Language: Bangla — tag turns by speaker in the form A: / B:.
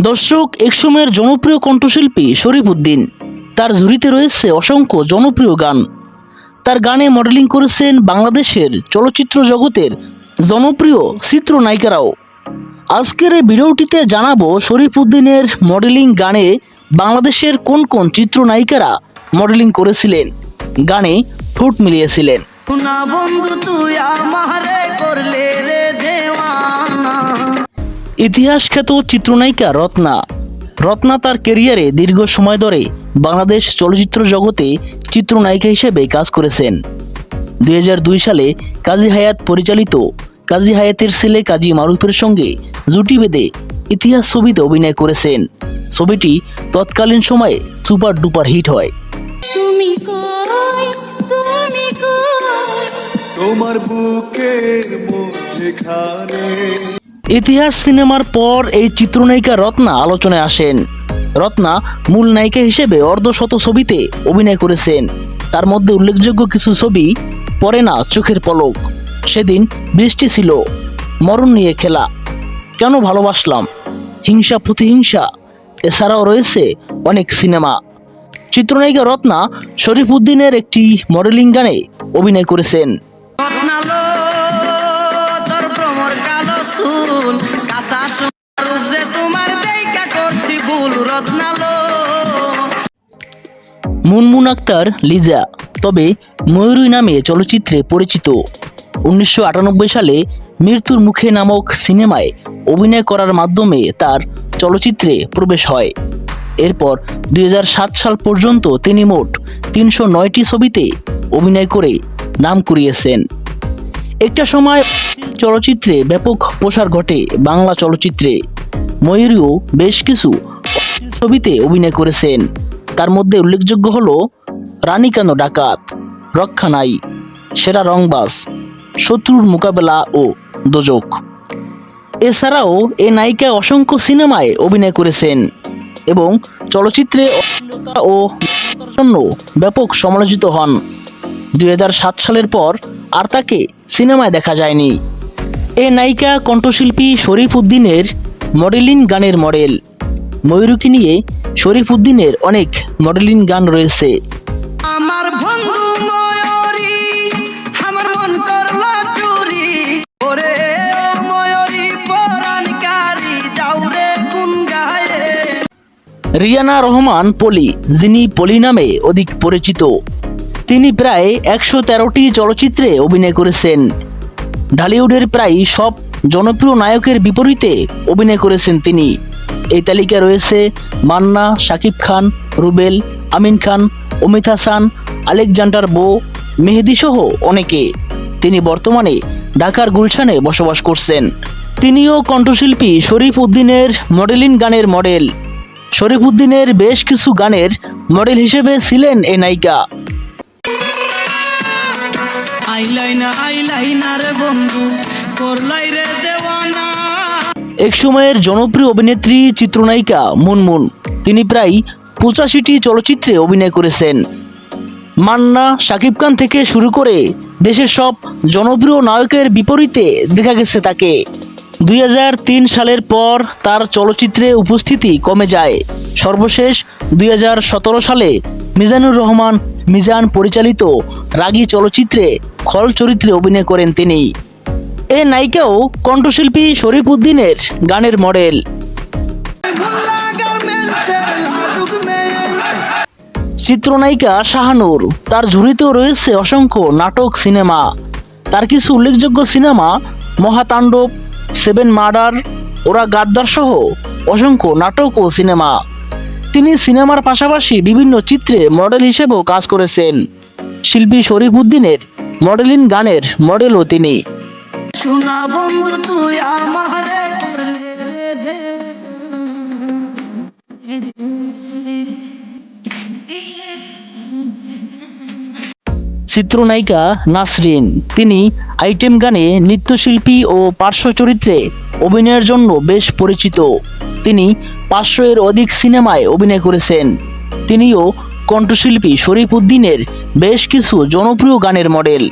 A: দর্শক, একসময়ের জনপ্রিয় কণ্ঠশিল্পী শরীফ উদ্দিন, তার ঝুড়িতে রয়েছে অসংখ্য জনপ্রিয় গান। তার গানে মডেলিং করেছেন বাংলাদেশের চলচ্চিত্র জগতের জনপ্রিয় চিত্রনায়িকারাও। আজকের এই ভিডিওটিতে জানাবো শরীফ উদ্দিনের মডেলিং গানে বাংলাদেশের কোন কোন চিত্রনায়িকারা মডেলিং করেছিলেন, গানে ঠোঁট মিলিয়েছিলেন। ইতিহাস খ্যাত চিত্রনায়িকা রত্না তার ক্যারিয়ারে দীর্ঘ সময় ধরে বাংলাদেশ চলচ্চিত্র জগতে চিত্রনায়িকা হিসেবে কাজ করেছেন। 2002 সালে কাজী হায়াত পরিচালিত কাজী হায়াতের ছেলে কাজী মারুফের সঙ্গে জুটি বেঁধে ইতিহাস ছবিতে অভিনয় করেছেন। ছবিটি তৎকালীন সময়ে সুপার ডুপার হিট হয়। ইতিহাস সিনেমার পর এই চিত্রনায়িকা রত্না আলোচনায় আসেন। রত্না মূল নায়িকা হিসেবে অর্ধশত ছবিতে অভিনয় করেছেন। তার মধ্যে উল্লেখযোগ্য কিছু ছবি: পড়ে না চোখের পলক, সেদিন বৃষ্টি ছিল, মরণ নিয়ে খেলা, কেন ভালোবাসলাম, হিংসা প্রতিহিংসা, এছাড়াও রয়েছে অনেক সিনেমা। চিত্রনায়িকা রত্না শরীফ উদ্দিনের একটি মডেলিং গানে অভিনয় করেছেন। মুনমুন আক্তার লিজা, তবে ময়ূরী নামে চলচ্চিত্রে পরিচিত। 1998 সালে মৃত্যুর মুখে নামক সিনেমায় অভিনয় করার মাধ্যমে তার চলচ্চিত্রে প্রবেশ হয়। এরপর 2007 সাল পর্যন্ত তিনি মোট 309টি ছবিতে অভিনয় করে নাম কুড়িয়েছেন। একটা সময় চলচ্চিত্রে ব্যাপক প্রসার ঘটে বাংলা চলচ্চিত্রে। ময়ূরীও বেশ কিছু ছবিতে অভিনয় করেছেন। তার মধ্যে উল্লেখযোগ্য হলো রানী কেন ডাকাত, রক্ষা নাই, সেরা রংবাজ, শত্রুর মোকাবেলা ও দোজক। এছাড়াও এই নায়িকা অসংখ্য সিনেমায় অভিনয় করেছেন এবং চলচ্চিত্রে অশ্লীলতা ও নগ্নতার জন্য ব্যাপক সমালোচিত হন। 2007 সালের পর আর তাকে সিনেমায় দেখা যায়নি। এই নায়িকা কণ্ঠশিল্পী শরীফ উদ্দিনের মডেলিং গানের মডেল। ময়ূরীকে নিয়ে শরীফ উদ্দিনের অনেক মডেলিং গান রয়েছে। রিয়ানা রহমান পলি, যিনি পলি নামে অধিক পরিচিত, তিনি প্রায় 113টি চলচ্চিত্রে অভিনয় করেছেন। ঢালিউডের প্রায় সব জনপ্রিয় নায়কের বিপরীতে অভিনয় করেছেন তিনি। এই তালিকায় রয়েছে মান্না, শাকিব খান, রুবেল, আমিন খান, অমিত হাসান, আলেকজান্ডার বো, মেহেদী সহ অনেকে। তিনি বর্তমানে ঢাকার গুলশানে বসবাস করছেন। তিনিও কণ্ঠশিল্পী শরীফ উদ্দিনের মডেলিং গানের মডেল। শরীফ উদ্দিনের বেশ কিছু গানের মডেল হিসেবে ছিলেন এই নায়িকা। এক সময়ের জনপ্রিয় অভিনেত্রী চিত্রনায়িকা মুনমুন, তিনি প্রায় 85টি চলচ্চিত্রে অভিনয় করেছেন। মান্না, শাকিব খান থেকে শুরু করে দেশের সব জনপ্রিয় নায়কের বিপরীতে দেখা গেছে তাকে। 2003 সালের পর তার চলচ্চিত্রে উপস্থিতি কমে যায়। সর্বশেষ 2017 সালে মিজানুর রহমান মিজান পরিচালিত রাগী চলচ্চিত্রে খল চরিত্রে অভিনয় করেন তিনি। এই নায়িকাও কণ্ঠশিল্পী শরীফ উদ্দিনের গানের মডেল। চিত্রনায়িকা শাহানূর, তার ঝুড়িতেও রয়েছে অসংখ্য নাটক, সিনেমা। তার কিছু উল্লেখযোগ্য সিনেমা: মহাতাণ্ডব, 7 মার্ডার, ওরা গাদ্দার সহ অসংখ্য নাটক ও সিনেমা। তিনি সিনেমার পাশাপাশি বিভিন্ন চিত্রে মডেল হিসেবেও কাজ করেছেন। শিল্পী শরীফ উদ্দিনের মডেলিং গানের মডেলও তিনি। চিত্রনায়িকা নাসরিন, তিনি আইটেম গানে নৃত্যশিল্পী ও পার্শ্ব চরিত্রে অভিনয়ের জন্য বেশ পরিচিত। তিনি 500-এর অধিক সিনেমায় অভিনয় করেছেন। তিনিও কণ্ঠশিল্পী শরীফ উদ্দিনের বেশ কিছু জনপ্রিয় গানের মডেল।